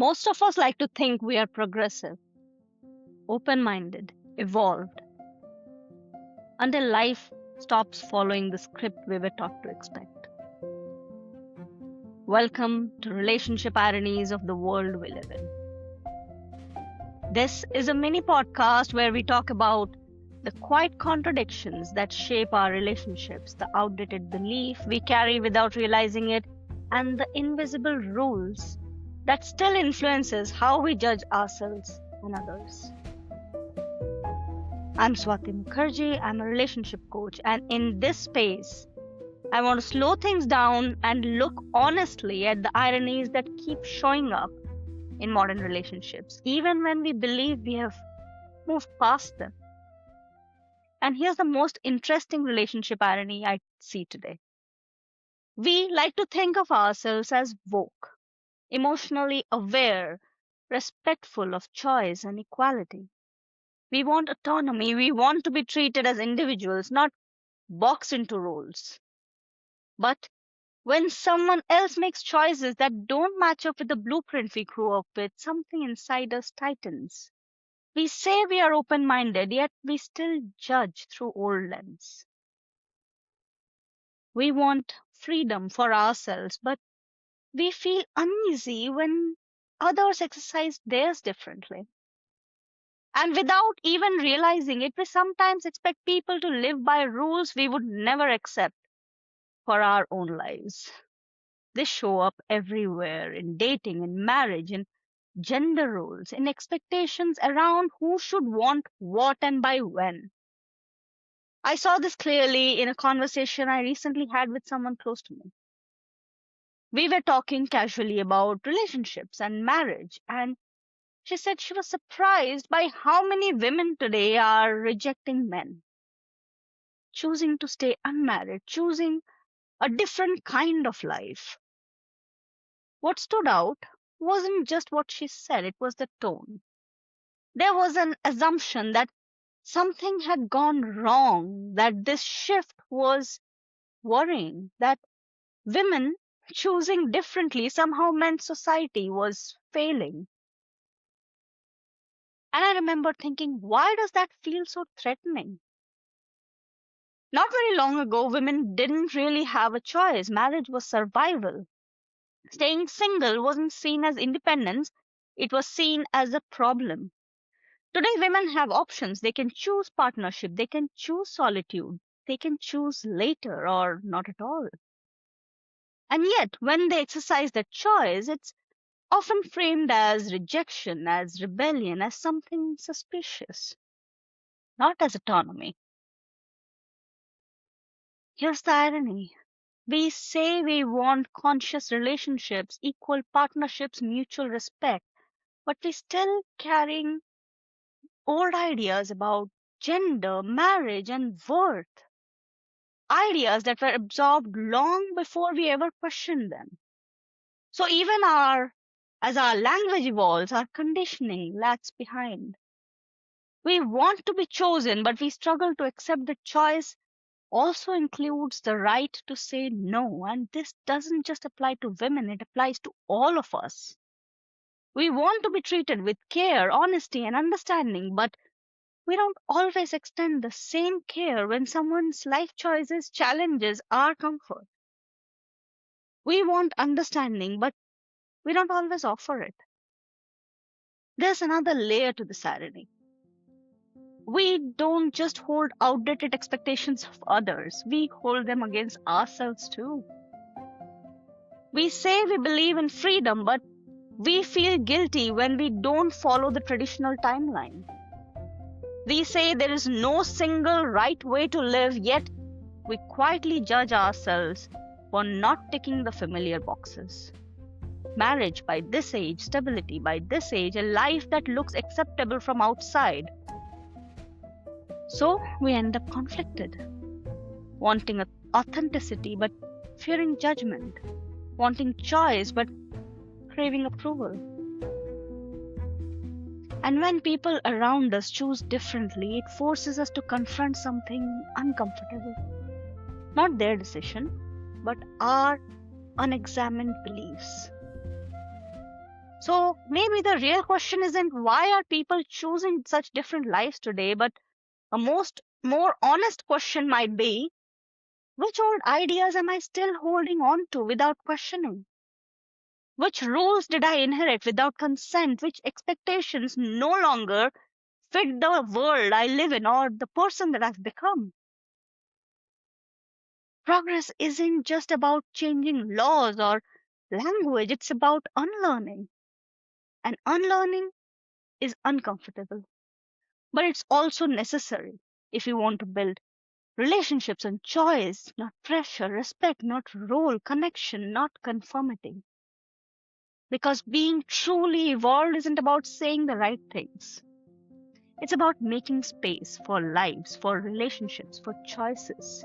Most of us like to think we are progressive, open-minded, evolved, until life stops following the script we were taught to expect. Welcome to Relationship Ironies of the World We Live in. This is a mini podcast where we talk about the quiet contradictions that shape our relationships, the outdated belief we carry without realizing it, and the invisible rules that still influences how we judge ourselves and others. I'm Swati Mukherjee. I'm a relationship coach, and in this space, I want to slow things down and look honestly at the ironies that keep showing up in modern relationships, even when we believe we have moved past them. And here's the most interesting relationship irony I see today. We like to think of ourselves as woke, emotionally aware, respectful of choice and equality. We want autonomy. We want to be treated as individuals, not boxed into roles. But when someone else makes choices that don't match up with the blueprint we grew up with, something inside us tightens. We say we are open minded, yet we still judge through old lens. We want freedom for ourselves, but we feel uneasy when others exercise theirs differently. And without even realizing it, we sometimes expect people to live by rules we would never accept for our own lives. They show up everywhere in dating, in marriage, in gender roles, in expectations around who should want what and by when. I saw this clearly in a conversation I recently had with someone close to me. We were talking casually about relationships and marriage, and she said she was surprised by how many women today are rejecting men, choosing to stay unmarried, choosing a different kind of life. What stood out wasn't just what she said, it was the tone. There was an assumption that something had gone wrong, that this shift was worrying, that women choosing differently somehow meant society was failing. And I remember thinking, why does that feel so threatening? Not very long ago, women didn't really have a choice. Marriage was survival. Staying single wasn't seen as independence, it was seen as a problem. Today, women have options. They can choose partnership, they can choose solitude, they can choose later or not at all. And yet, when they exercise that choice, it's often framed as rejection, as rebellion, as something suspicious, not as autonomy. Here's the irony. We say we want conscious relationships, equal partnerships, mutual respect, but we're still carrying old ideas about gender, marriage, and worth. Ideas that were absorbed long before we ever questioned them. So even as our language evolves, our conditioning lags behind. We want to be chosen, but we struggle to accept that choice also includes the right to say no. And this doesn't just apply to women, it applies to all of us. We want to be treated with care, honesty, and understanding, but we don't always extend the same care when someone's life choices challenges our comfort. We want understanding, but we don't always offer it. There's another layer to this irony. We don't just hold outdated expectations of others, we hold them against ourselves too. We say we believe in freedom, but we feel guilty when we don't follow the traditional timeline. We say there is no single right way to live, yet we quietly judge ourselves for not ticking the familiar boxes. Marriage by this age, stability by this age, a life that looks acceptable from outside. So we end up conflicted, wanting authenticity but fearing judgment, wanting choice but craving approval. And when people around us choose differently, it forces us to confront something uncomfortable. Not their decision, but our unexamined beliefs. So maybe the real question isn't why are people choosing such different lives today, but a more honest question might be, which old ideas am I still holding on to without questioning? Which rules did I inherit without consent? Which expectations no longer fit the world I live in or the person that I've become? Progress isn't just about changing laws or language, it's about unlearning. And unlearning is uncomfortable, but it's also necessary if you want to build relationships on choice, not pressure, respect, not role, connection, not conformity. Because being truly evolved isn't about saying the right things. It's about making space for lives, for relationships, for choices,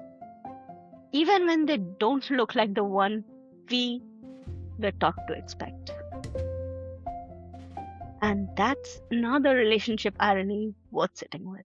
even when they don't look like the one we were taught to expect. And that's another relationship irony worth sitting with.